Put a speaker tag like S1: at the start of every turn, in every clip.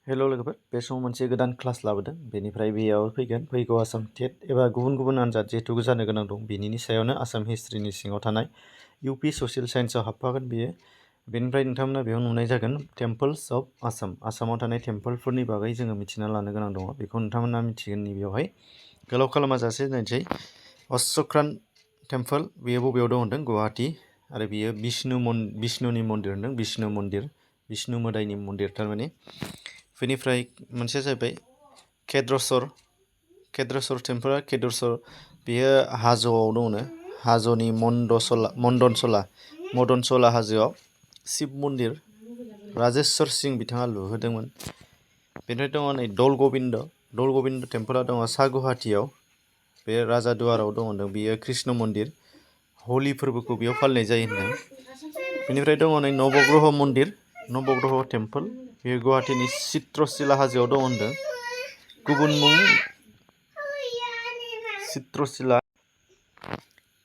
S1: हेल' लोगोफोर, बे समाव मोनसे गोदान क्लास लाबोदों। बेनिफ्राय बेयाव फैगौ आसाम टेट एबा गुबुन गुबुन आनजाद जिहेतु जानो गोनां दं, बेनिनि सायावनो आसाम हिस्ट्रिनि सिङाव थानाय इउपि ससियेल साइन्सआव हाबफागोन बेयो। बेनिफ्राय नोंथांमोना बेयाव नुनाय जागोन टेम्पोल्स अफ आसाम। आसामाव थानाय टेम्पोलफोरनि बागै जोङो मिथिना लानो गोनां दङ। बेखौ नोंथांमोना मिथिगोन। बेवहाय गोलाव खालामाजासे नायनोसै। अशक्रान टेम्पोल, बेयो बबेयाव दं होनदों? गुवाहाटि। आरो बेयो बिष्णुनि मन्दिर होनदों। बिष्णु मन्दिर, बिष्णु मोदायनि मन्दिर थारमाने। बेनिफ्राय मोनसेया जाहैबाय केद्रेश्वर टेम्पोला। केद्रेश्वर बेयो हाजोआव दङनो। हाजोनि मदनसला हाजोआव शिब मन्दिर राजेश्वर सिं बिथाङा लुहोदोंमोन। बेनिफ्राय दङ नै दल गबिन्द टेम्पोला दङ सा गुवाहाटियाव। बे राजादुवाराव दङ होनदों। बेयो कृष्ण मन्दिर। हलि फोरबोखौ बेयाव फालिनाय जायो होनदों। बेनिफ्राय दङ नै नवग्रह टेम्पोल। बेयो गुवाहाटीनि चित्रशिला हाजोआव दङ होनदों। गुबुन मुं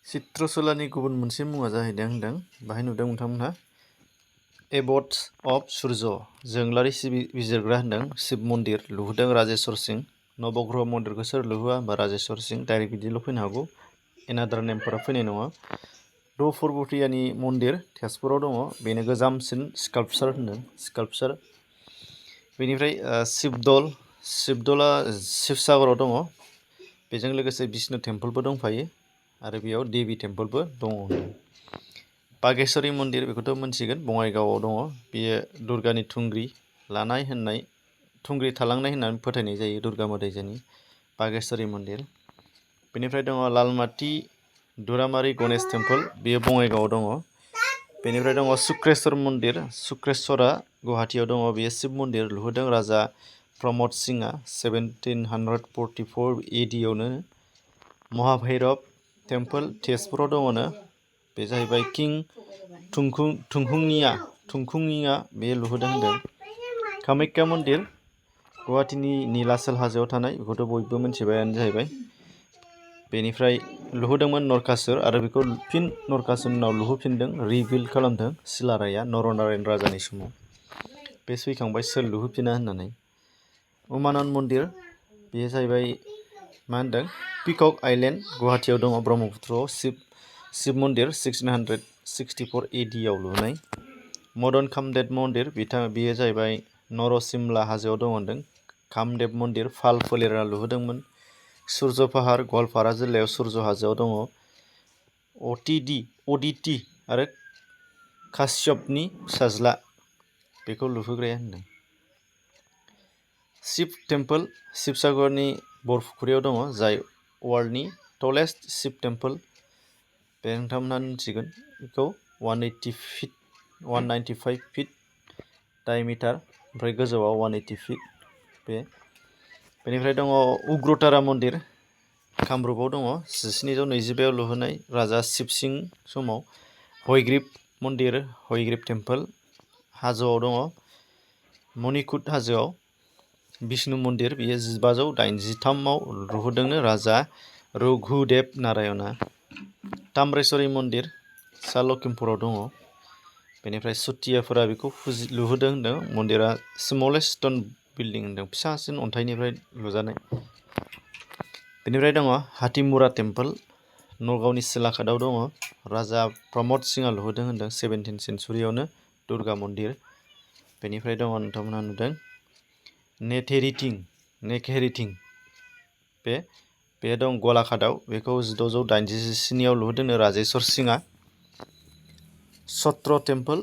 S1: चित्रशिलानि गुबुन मोनसे मुङा जाहैदों होनदों। बाहाय नुदों नोंथांमोनहा एबट्स अफ सुर्य, जोंलारि बिजिरग्रा होनदों। शिब मन्दिर लुहोदों राजेश्वर सिं। नवग्रह मन्दिरखौ सोर लुहोआ होमबा राजेश्वर सिं। डाइरेक्ट बिदिल' फैनो हागौ, एनादार नेमफोरा फैनाय नङा। द'फुरबुथियानि मन्दिर तेजपुराव दङ। बेनो गोजामसिन स्काल्पचार। बेनिफ्राय शिबदला शिबसागराव दङ। बेजों लोगोसे बिष्णु टेम्पोलबो दंफायो आरो बेयाव देबि टेम्पोलबो दङ। बागेश्वरी मन्दिर, बेखौथ' मोनथिगोन, बङाइगावआव दङ। बेयो दुर्गानि थुंग्रि थालांनाय होननानै फोथायनाय जायो, दुर्गा मोदायजोनि बागेश्वरी मन्दिर। बेनिफ्राय दङ लालमाटि दुरामारि गणेश टेम्पोल, बेयो बङाइगावआव दङ। बेनिफ्राय दङ शुक्रेश्वर मन्दिर। शुक्रेश्वरा गुवाहाटियाव दङ। बेयो शिब मन्दिर लुहोदों राजा प्रमद सिंआ 1744 AD-आवनो। महाभैरब टेम्पोल तेजपुराव दङनो। बे जाहैबाय किं थुंखुंनिया बे लुहोदों होनदों। कामाख्या मन्दिर गुवाहाटीनि नीलाचल हाजोआव थानाय, बेखौथ' बयबो मिथिबायानो जाहैबाय। बेनिफ्राय लुहोदोंमोन नरकासुर, आरो बेखौ फिन नरकासुरनि उनाव लुहोफिनदों, रिबिल्ड खालामदों सिलाराया नरनारायण राजानि समाव। बे सैखांबाय सोर लुहोफिना होननानै। उमानन्द मन्दिर, बेयो जाहैबाय मा होनदों? पिकक आइलेण्ड गुवाहाटियाव दङ, ब्रह्मपुत्रआव। शिब मन्दिर 1664 AD-आव लुनाय। मदन कामदेब मन्दिर, बेयो जाहैबाय नरसिमला हाजोआव दङ होनदों। कामदेब मन्दिर पाल फोलेरा लुहोदोंमोन। सुर्य पाहार गवालपारा जिल्लायाव सुर्य हाजोआव दङ। अदिति आरो काश्यपनि फिसाज्ला, बेखौ लुहोग्राया होनदों। शिव टेम्पोल शिबसागरनि बरफुख्रियाव दङ, जाय वर्ल्डनि टलेस्ट शिव टेम्पोल। बे नोंथांमोनहा मिथिगोन बेखौ 195 फिट डायमिटार, ओमफ्राय गोजौआव 180 फिट। बेनिफ्राय दङ उग्रतारा मन्दिर, कामरुपआव दङ। 1725आव लुहोनाय राजा शिबसिं समाव। हयग्रीब मन्दिर, हयग्रीब टेम्पोल हाजोआव दङ, मणिकुट हाजोआव। बिष्णु मन्दिर, बेयो 1583आव लुहोदोंनो राजा रघुदेव नारायणआ। ताम्रेश्वरी मन्दिर सा लखिमपुराव दङ। बेनिफ्राय चुटियाफोरा बेखौ लुहोदों होनदों। मन्दिरा स्मलेस्ट स्टोन बिल्डिं होनदों, फिसासिन अन्थाइनिफ्राय लुजानाय। बेनिफ्राय दङ हाथिमुरा टेम्पोल, नगावनि सिलाखादाव दङ। राजा प्रमद सिंआ लुहोदों होनदों 17th सेन्सुरियावनो, दुर्गा मन्दिर। बेनिफ्राय दङ नोंथांमोनहा नुदों नेकेहेरिथिं, बे दं गलाघाटआव। बेखौ 1687आव लुहोदोंनो राजेश्वर सिंआ। सत्र टेम्पोल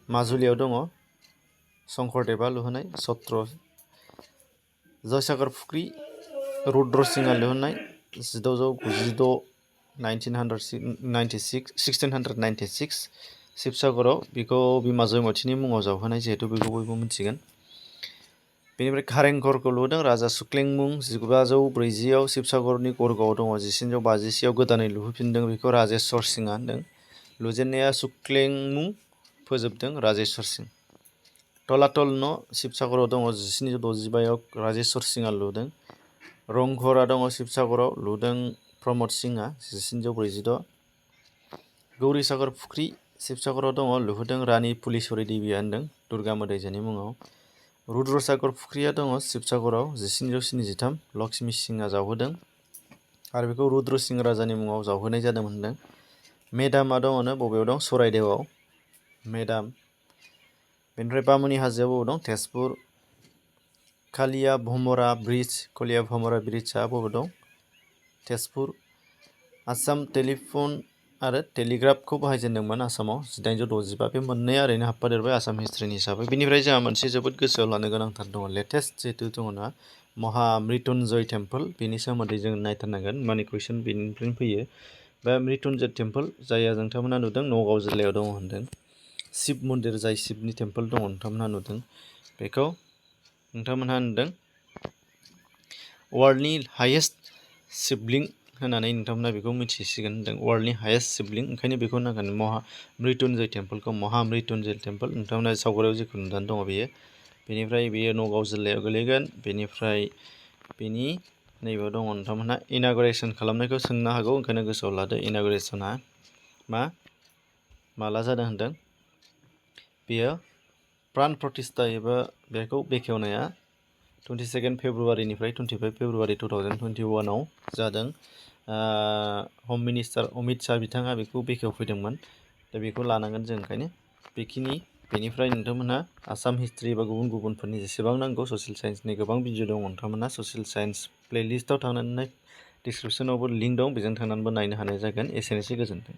S1: माजुलियाव दङ, शंकरदेबा लुहोनाय सत्र। जयसागर फुख्रि रुद्र सिंआ लुहोनाय 1696 शिबसागराव। बेखौ बिमा जयमतिनि मुङाव जावहोनाय, जिहेतु बेखौ बयबो मिथिगोन। बेनिफ्राय कारेंघरखौ लुहोदों राजा सुक्लेंमुं 1540आव। शिबसागरनि गरगावआव दङ। 1651आव गोदानै लुहोफिनदों बेखौ राजेश्वर सिंआ होनदों। लुजेननाया सुक्लेंमुं, फोजोबदों राजेश्वर सिं। तलातल न' शिबसागराव दङ, 1765आव राजेश्वर सिंआ लुदों। रंघरआ दङ शिबसागराव, लुदों प्रमद सिंआ 1746। गौरीसागर फुख्रि शिबसागराव दङ, लुहोदों रानि पुलिसवरी देबिया होनदों, दुर्गा मोदायजोनि मुङाव। रुद्रसागर फुख्रिया दङ शिबसागराव 1773 लक्ष्मी सिंहआ जावहोदों आरो बेखौ रुद्र सिंह राजानि मुङाव जावहोनाय जादोंमोन होनदों। मेदामा दङनो बबेयाव दं? सराइदेवआव मेदाम। बेनिफ्राय बामुनि हाजोआ बबेयाव दं? तेजपुर। कलिया भमरा ब्रिजआ बबेयाव दं? तेजपुर। आसाम टेलिफन आरो टेलिग्राफखौ बाहायजेनदोंमोन आसामाव 1865। बे मोननैया ओरैनो हाबफादेरबाय आसाम हिस्ट्रिनि हिसाबै। बेनिफ्राय जोंहा मोनसे जोबोद गोसोआव लानो गोनांथार दङ, लेटेस्ट जिहेतु दङना महामृत्युन्जय टेम्पोल, बेनि सोमोन्दै जों नायथारनांगोन। माने कुइसन बेनिफ्रायनो फैयो। बे मृत्युन्जय टेम्पोल जायहा नोंथांमोना नुदों नगाव जिल्लायाव दङ होनदों। शिब मन्दिर, जाय शिबनि टेम्पोल दङ नोंथांमोनहा नुदों, बेखौ नोंथांमोनहा नुदों वर्ल्डनि हायेस्ट शिबलिंग होननानै नोंथांमोना बेखौ मिथिसिगोन होनदों। वर्ल्डनि हायेस्ट शिबलिंग, ओंखायनो बेखौ नांगोन महामृत्युन्जय टेम्पोलखौ। महामृत्युन्जय टेम्पोल नोंथांमोना सावगारियाव जेखौ नुनानै दङ बेयो। बेनिफ्राय बेयो नगाव जिल्लायाव गोलैगोन। बेनिफ्राय बेनि नैबेयाव दङ नोंथांमोनहा इनागुरेसन खालामनायखौ सोंनो हागौ, ओंखायनो गोसोआव लादो इनागुरेसना माला जादों होनदों। बेयो प्राण प्रतिष्ठा एबा बेखौ बेखेवनाया 22 फेब्रुवारिनिफ्राय 25 फेब्रुवारि 2021आव जादों। हम मिनिस्टार अमित शाह बिथाङा बेखौ बेखेवफैदोंमोन। दा बेखौ लानांगोन जों, ओंखायनो बेनिफ्राय नोंथांमोनहा आसाम हिस्ट्रि एबा गुबुनफोरनि जेसेबां नांगौ ससियेल साइन्सनि गोबां भिडिअ दं, नोंथांमोनहा ससियेल साइन्स प्लेलिस्टआव थांनानै डिसक्रिपसनावबो लिंक दं, बेजों थांनानैबो नायनो हानाय जागोन। एसेनोसै, गोजोन्थों।